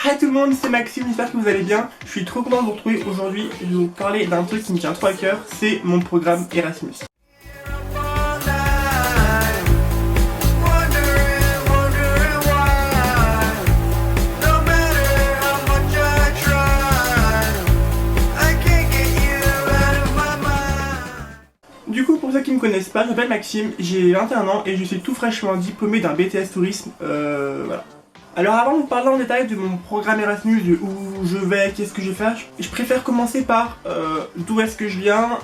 Hi tout le monde, c'est Maxime, j'espère que vous allez bien. Je suis trop content de vous retrouver aujourd'hui. Je vais vous parler d'un truc qui me tient trop à cœur, c'est mon programme Erasmus. Du coup, pour ceux qui ne me connaissent pas, je m'appelle Maxime, j'ai 21 ans et je suis tout fraîchement diplômé d'un BTS Tourisme, voilà. Alors avant de vous parler en détail de mon programme Erasmus, de où je vais, qu'est-ce que je vais faire, je préfère commencer par d'où est-ce que je viens,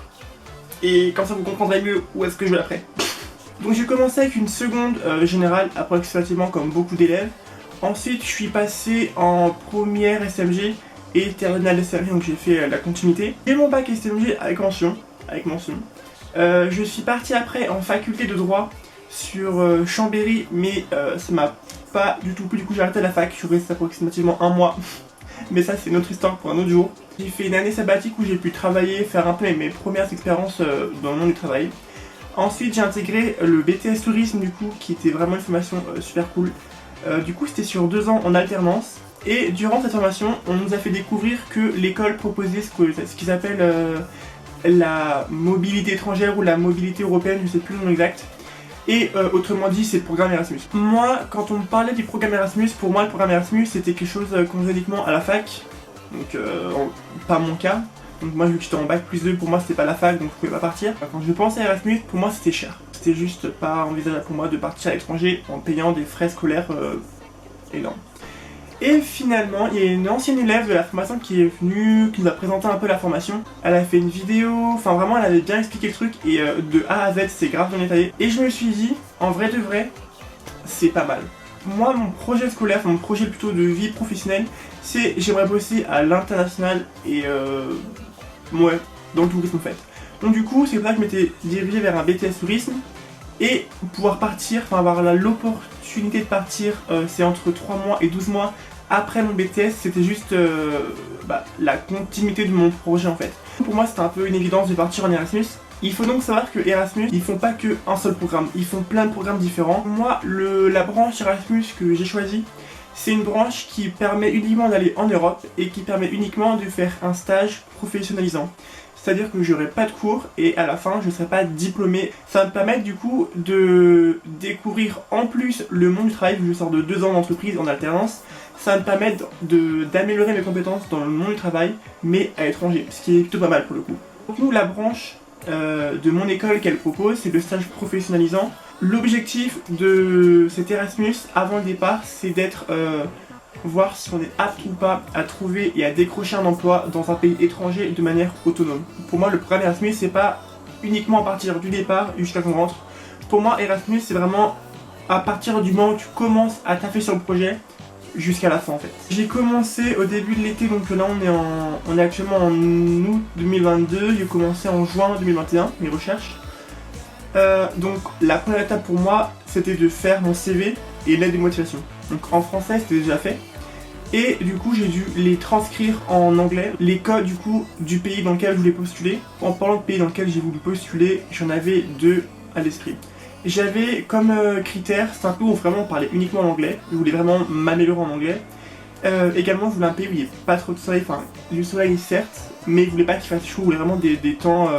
et comme ça vous comprendrez mieux où est-ce que je vais après. Donc j'ai commencé avec une seconde générale, approximativement comme beaucoup d'élèves. Ensuite je suis passé en première SMG et terminale SMG, donc j'ai fait la continuité. J'ai mon bac SMG avec mention. Je suis parti après en faculté de droit sur Chambéry, mais ça m'a pas du tout plu, du coup j'ai arrêté la fac, je suis resté approximativement un mois, mais ça c'est une autre histoire pour un autre jour. J'ai fait une année sabbatique où j'ai pu travailler, faire un peu mes premières expériences dans le monde du travail. Ensuite j'ai intégré le BTS Tourisme du coup, qui était vraiment une formation super cool. Du coup c'était sur 2 ans en alternance, et durant cette formation on nous a fait découvrir que l'école proposait ce qu'ils appellent la mobilité étrangère ou la mobilité européenne, je sais plus le nom exact. Et autrement dit, c'est le programme Erasmus. Moi, quand on me parlait du programme Erasmus, pour moi le programme Erasmus c'était quelque chose qu'on faisait uniquement à la fac. Donc pas mon cas. Donc moi vu que j'étais en bac plus 2, pour moi c'était pas la fac, donc je pouvais pas partir. Quand je pensais à Erasmus, pour moi c'était cher. C'était juste pas envisageable pour moi de partir à l'étranger en payant des frais scolaires énormes. Et finalement, il y a une ancienne élève de la formation qui est venue, qui nous a présenté un peu la formation. Elle a fait une vidéo, enfin vraiment elle avait bien expliqué le truc et de A à Z c'est grave bien détaillé. Et je me suis dit, en vrai de vrai, c'est pas mal. Moi mon projet scolaire, enfin mon projet plutôt de vie professionnelle, c'est j'aimerais bosser à l'international et ouais, dans le tourisme en fait. Donc du coup c'est pour ça que je m'étais dirigé vers un BTS Tourisme. Et pouvoir partir, enfin avoir l'opportunité de partir, c'est entre 3 mois et 12 mois après mon BTS, c'était juste la continuité de mon projet en fait. Pour moi c'était un peu une évidence de partir en Erasmus. Il faut donc savoir que Erasmus, ils font pas que un seul programme, ils font plein de programmes différents. Moi, la branche Erasmus que j'ai choisie, c'est une branche qui permet uniquement d'aller en Europe et qui permet uniquement de faire un stage professionnalisant. C'est-à-dire que j'aurai pas de cours et à la fin je serai pas diplômé. Ça va me permettre du coup de découvrir en plus le monde du travail, vu que je sors de 2 ans d'entreprise en alternance. Ça va me permettre d'améliorer mes compétences dans le monde du travail, mais à l'étranger, ce qui est plutôt pas mal pour le coup. Donc nous, la branche de mon école qu'elle propose, c'est le stage professionnalisant. L'objectif de cet Erasmus avant le départ, c'est d'être voir si on est apte ou pas à trouver et à décrocher un emploi dans un pays étranger de manière autonome. Pour moi, le programme Erasmus, c'est pas uniquement à partir du départ jusqu'à qu'on rentre. Pour moi, Erasmus, c'est vraiment à partir du moment où tu commences à taffer sur le projet jusqu'à la fin en fait. J'ai commencé au début de l'été, donc là on est actuellement en août 2022, j'ai commencé en juin 2021 mes recherches. Donc la première étape pour moi, c'était de faire mon CV et lettre de motivation. Donc en français c'était déjà fait. Et du coup j'ai dû les transcrire en anglais, les codes du coup du pays dans lequel je voulais postuler. En parlant de pays dans lequel j'ai voulu postuler, j'en avais 2 à l'esprit. J'avais comme critère, c'est un peu où vraiment on parlait uniquement en anglais, je voulais vraiment m'améliorer en anglais. Également je voulais un pays où il n'y ait pas trop de soleil, enfin du soleil certes, mais je voulais pas qu'il fasse chaud, je voulais vraiment des temps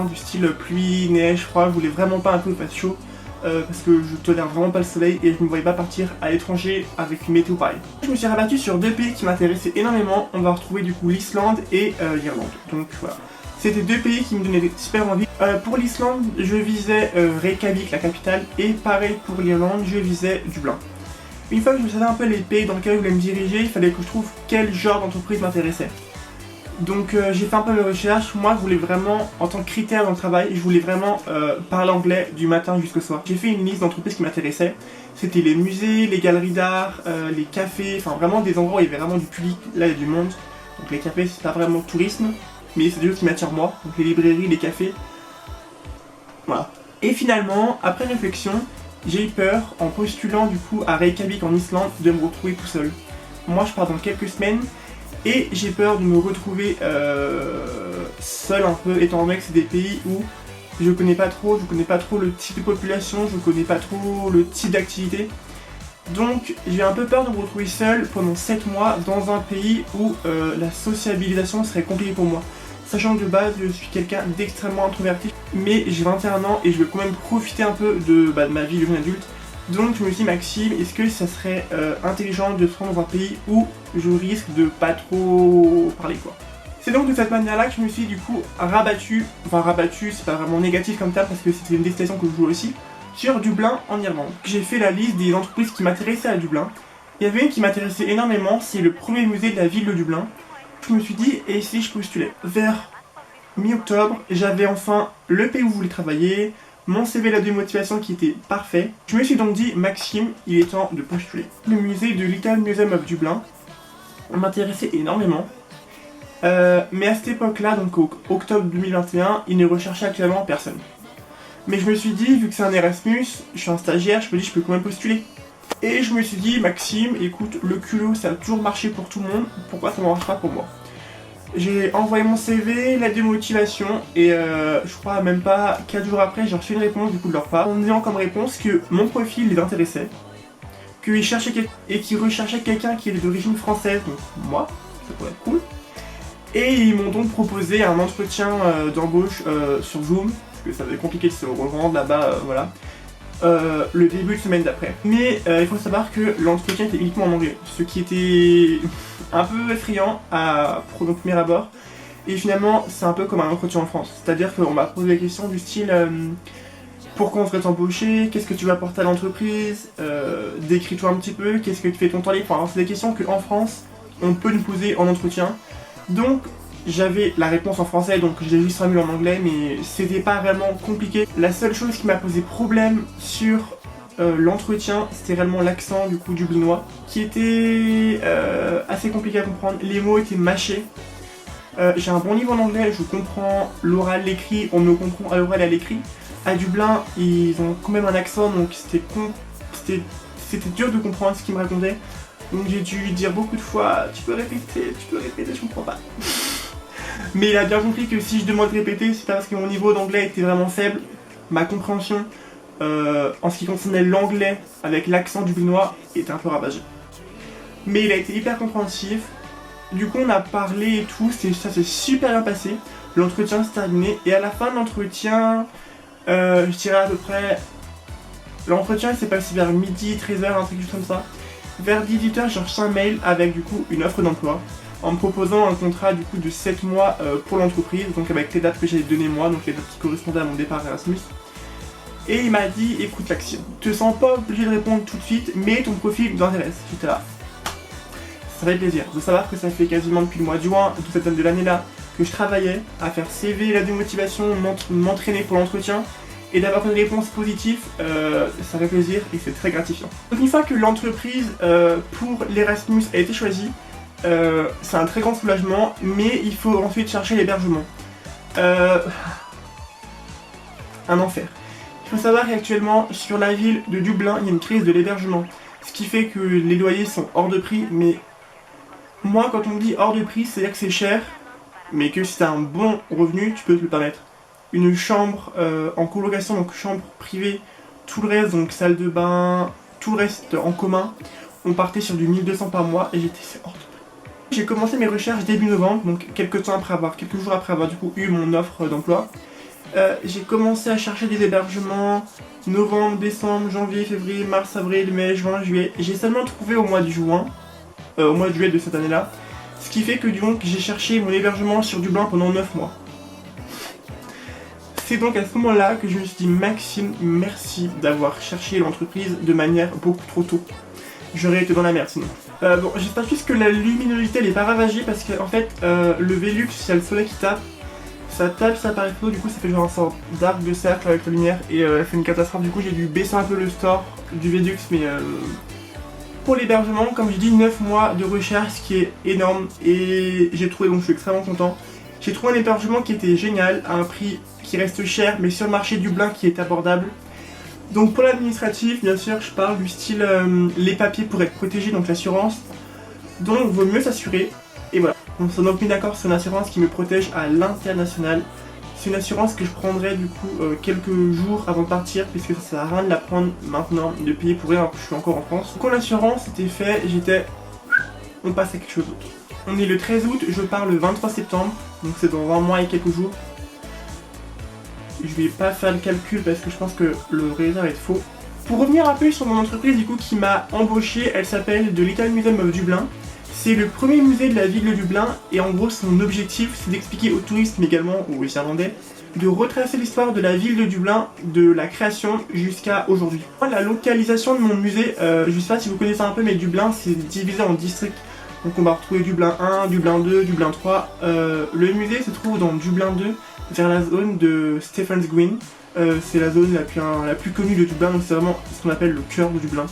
du style pluie, neige, froid, je voulais vraiment pas un peu qu'il fasse chaud. Parce que je tolère vraiment pas le soleil et je ne me voyais pas partir à l'étranger avec une météo pareille. Je me suis rabattu sur 2 pays qui m'intéressaient énormément. On va retrouver du coup l'Islande et l'Irlande. Donc voilà. C'était 2 pays qui me donnaient super envie. Pour l'Islande, je visais Reykjavik, la capitale, et pareil pour l'Irlande, je visais Dublin. Une fois que je savais un peu les pays dans lesquels je voulais me diriger, il fallait que je trouve quel genre d'entreprise m'intéressait. Donc j'ai fait un peu mes recherches. Moi je voulais vraiment, en tant que critère dans le travail, je voulais vraiment parler anglais du matin jusqu'au soir. J'ai fait une liste d'entreprises qui m'intéressaient. C'était les musées, les galeries d'art, les cafés, enfin vraiment des endroits où il y avait vraiment du public, là il y a du monde. Donc les cafés c'est pas vraiment tourisme, mais c'est des choses qui m'attirent moi. Donc les librairies, les cafés. Voilà. Et finalement, après réflexion, j'ai eu peur en postulant du coup à Reykjavik en Islande de me retrouver tout seul. Moi je pars dans quelques semaines. Et j'ai peur de me retrouver seul un peu, étant donné que c'est des pays où je connais pas trop le type de population, je connais pas trop le type d'activité. Donc j'ai un peu peur de me retrouver seul pendant 7 mois dans un pays où la sociabilisation serait compliquée pour moi. Sachant que de base je suis quelqu'un d'extrêmement introverti, mais j'ai 21 ans et je veux quand même profiter un peu de ma vie de jeune adulte. Donc je me suis dit, Maxime, est-ce que ça serait intelligent de se rendre dans un pays où je risque de pas trop parler quoi. C'est donc de cette manière-là que je me suis du coup rabattu, c'est pas vraiment négatif comme terme parce que c'était une destination que je jouais aussi, sur Dublin en Irlande. J'ai fait la liste des entreprises qui m'intéressaient à Dublin. Il y avait une qui m'intéressait énormément, c'est le premier musée de la ville de Dublin. Je me suis dit, et si je postulais? Vers mi-octobre, j'avais enfin le pays où je voulais travailler, mon CV la de motivation qui était parfait. Je me suis donc dit, Maxime, il est temps de postuler. Le musée de Little Museum of Dublin m'intéressait énormément. Mais à cette époque-là, donc au octobre 2021, il ne recherchait actuellement personne. Mais je me suis dit, vu que c'est un Erasmus, je suis un stagiaire, je me dis je peux quand même postuler. Et je me suis dit, Maxime, écoute, le culot ça a toujours marché pour tout le monde, pourquoi ça ne marchera pas pour moi? J'ai envoyé mon CV, la démotivation, et je crois même pas 4 jours après, j'ai reçu une réponse du coup de leur part, en me disant comme réponse que mon profil les intéressait, qu'ils cherchaient et qu'ils recherchaient quelqu'un qui est d'origine française, donc moi, ça pourrait être cool. Et ils m'ont donc proposé un entretien d'embauche sur Zoom, parce que ça va être compliqué de se rendre là-bas, voilà, le début de semaine d'après. Mais il faut savoir que l'entretien était uniquement en anglais, ce qui était un peu effrayant pour le premier abord. Et finalement, c'est un peu comme un entretien en France, c'est-à-dire qu'on m'a posé des questions du style pourquoi on serait t'embaucher, qu'est-ce que tu vas apporter à l'entreprise, décris-toi un petit peu, qu'est-ce que tu fais ton temps libre. Enfin, c'est des questions qu'en France, on peut nous poser en entretien. Donc j'avais la réponse en français, donc j'ai juste traduit en anglais, mais c'était pas vraiment compliqué. La seule chose qui m'a posé problème sur l'entretien, c'était réellement l'accent du coup dublinois, qui était assez compliqué à comprendre. Les mots étaient mâchés. J'ai un bon niveau en anglais, je comprends l'oral, l'écrit, on me comprend à l'oral et à l'écrit. À Dublin, ils ont quand même un accent, donc c'était dur de comprendre ce qu'ils me racontaient. Donc j'ai dû dire beaucoup de fois, tu peux répéter, je comprends pas. Mais il a bien compris que si je demande de répéter, c'est parce que mon niveau d'anglais était vraiment faible. Ma compréhension en ce qui concernait l'anglais avec l'accent dublinois était un peu ravagée. Mais il a été hyper compréhensif. Du coup on a parlé et tout, ça s'est super bien passé. L'entretien s'est terminé et à la fin de l'entretien, je dirais à peu près... L'entretien s'est passé vers midi, 13h, un truc juste comme ça. Vers 18h, j'ai reçu un mail avec du coup une offre d'emploi en me proposant un contrat du coup de 7 mois pour l'entreprise, donc avec les dates que j'avais données moi, donc les dates qui correspondaient à mon départ Erasmus. Et il m'a dit, écoute Maxime, te sens pas obligé de répondre tout de suite, mais ton profil nous intéresse. J'étais là. Ça fait plaisir de savoir que ça fait quasiment depuis le mois de juin de cette année de l'année là que je travaillais à faire CV, la démotivation, m'entraîner pour l'entretien. Et d'avoir une réponse positive, ça fait plaisir et c'est très gratifiant. Donc une fois que l'entreprise pour l'Erasmus a été choisie, c'est un très grand soulagement, mais il faut ensuite chercher l'hébergement. Un enfer. Il faut savoir qu'actuellement, sur la ville de Dublin, il y a une crise de l'hébergement. Ce qui fait que les loyers sont hors de prix, mais moi quand on me dit hors de prix, c'est-à-dire que c'est cher, mais que si tu as un bon revenu, tu peux te le permettre. Une chambre en colocation, donc chambre privée, tout le reste, donc salle de bain, tout le reste en commun. On partait sur du 1200 par mois et j'étais hors de prix. J'ai commencé mes recherches début novembre, donc quelques jours après avoir du coup eu mon offre d'emploi. J'ai commencé à chercher des hébergements novembre, décembre, janvier, février, mars, avril, mai, juin, juillet. J'ai seulement trouvé au mois de juin, au mois de juillet de cette année-là. Ce qui fait que donc j'ai cherché mon hébergement sur Dublin pendant 9 mois. C'est donc à ce moment-là que je me suis dit, Maxime, merci d'avoir cherché l'entreprise de manière beaucoup trop tôt. J'aurais été dans la merde sinon. Bon, j'espère juste que la luminosité elle est pas ravagée parce que en fait, le Velux, il y a le soleil qui tape, ça paraît flou, du coup ça fait genre un sort d'arc de cercle avec la lumière et c'est une catastrophe. Du coup j'ai dû baisser un peu le store du Velux, mais pour l'hébergement, comme je dis, 9 mois de recherche, ce qui est énorme et j'ai trouvé, donc je suis extrêmement content. J'ai trouvé un hébergement qui était génial, à un prix qui reste cher, mais sur le marché Dublin qui est abordable. Donc pour l'administratif, bien sûr, je parle du style les papiers pour être protégés, donc l'assurance. Donc il vaut mieux s'assurer, et voilà. On s'est donc mis d'accord sur une assurance qui me protège à l'international. C'est une assurance que je prendrai du coup quelques jours avant de partir, puisque ça sert à rien de la prendre maintenant, de payer pour rien alors que je suis encore en France. Donc quand l'assurance était fait, on passe à quelque chose d'autre. On est le 13 août, je pars le 23 septembre, donc c'est dans un mois et quelques jours. Je vais pas faire le calcul parce que je pense que le résultat va être faux. Pour revenir un peu sur mon entreprise du coup qui m'a embauché, elle s'appelle The Little Museum of Dublin. C'est le premier musée de la ville de Dublin et en gros son objectif c'est d'expliquer aux touristes mais également aux Irlandais de retracer l'histoire de la ville de Dublin, de la création jusqu'à aujourd'hui. La localisation de mon musée, je sais pas si vous connaissez un peu mais Dublin c'est divisé en districts. Donc on va retrouver Dublin 1, Dublin 2, Dublin 3. Le musée se trouve dans Dublin 2 vers la zone de Stephen's Green. C'est la zone la plus connue de Dublin, donc c'est vraiment ce qu'on appelle le cœur de Dublin.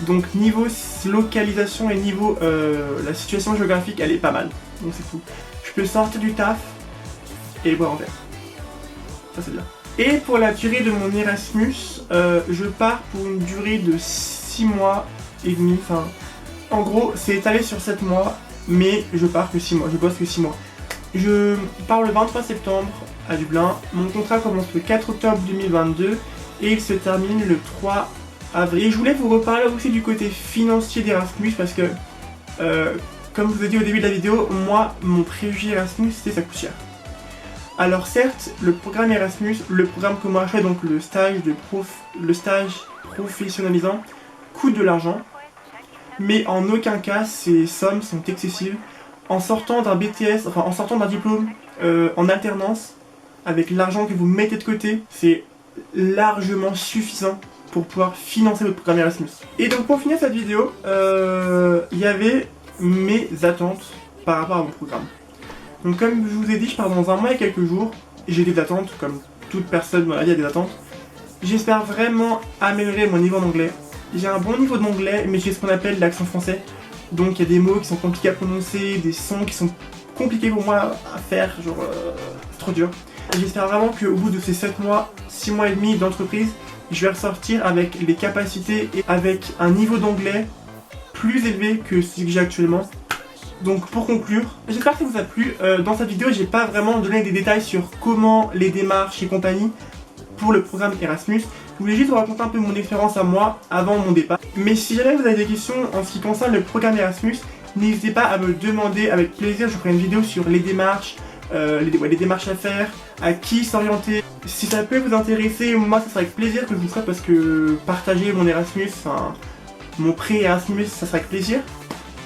Donc niveau localisation et niveau la situation géographique, elle est pas mal. Donc c'est cool. Je peux sortir du taf et boire en verre. Ça c'est bien. Et pour la durée de mon Erasmus, je pars pour une durée de 6 mois et demi. Enfin, en gros, c'est étalé sur 7 mois, mais je pars que 6 mois. Je bosse que 6 mois. Je pars le 23 septembre à Dublin. Mon contrat commence le 4 octobre 2022 et il se termine le 3 avril. Je voulais vous reparler aussi du côté financier d'Erasmus parce que, comme je vous ai dit au début de la vidéo, moi, mon préjugé Erasmus, c'est ça coûte cher. Alors certes, le programme Erasmus, le programme que moi je fais, donc le stage professionnalisant, coûte de l'argent, mais en aucun cas ces sommes sont excessives. En sortant d'un BTS, enfin en sortant d'un diplôme en alternance, avec l'argent que vous mettez de côté, c'est largement suffisant pour pouvoir financer votre programme Erasmus. Et donc pour finir cette vidéo, il y avait mes attentes par rapport à mon programme. Donc comme je vous ai dit, je pars dans un mois et quelques jours. J'ai des attentes, comme toute personne dans la vie a des attentes. J'espère vraiment améliorer mon niveau d'anglais. J'ai un bon niveau d'anglais, mais j'ai ce qu'on appelle l'accent français. Donc il y a des mots qui sont compliqués à prononcer, des sons qui sont compliqués pour moi à faire, genre c'est trop dur. J'espère vraiment qu'au bout de ces 7 mois, 6 mois et demi d'entreprise, je vais ressortir avec les capacités et avec un niveau d'anglais plus élevé que ce que j'ai actuellement. Donc pour conclure, j'espère que ça vous a plu. Dans cette vidéo, j'ai pas vraiment donné des détails sur comment les démarches et compagnie pour le programme Erasmus. Je voulais juste vous raconter un peu mon expérience à moi avant mon départ. Mais si jamais vous avez des questions en ce qui concerne le programme Erasmus, n'hésitez pas à me demander, avec plaisir. Je ferai une vidéo sur les démarches, les démarches à faire, à qui s'orienter. Si ça peut vous intéresser, moi ça sera avec plaisir que je vous ferai parce que partager mon Erasmus, enfin mon pré-Erasmus, ça sera avec plaisir.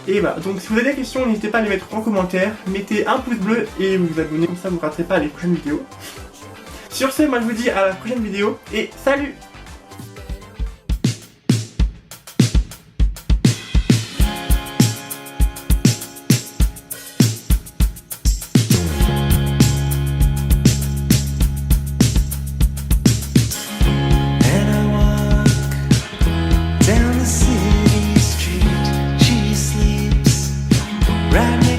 Et voilà, donc si vous avez des questions, n'hésitez pas à les mettre en commentaire, mettez un pouce bleu et vous abonnez, comme ça vous ne raterez pas les prochaines vidéos. Sur ce, moi je vous dis à la prochaine vidéo et salut! Down the city street, she sleeps right now.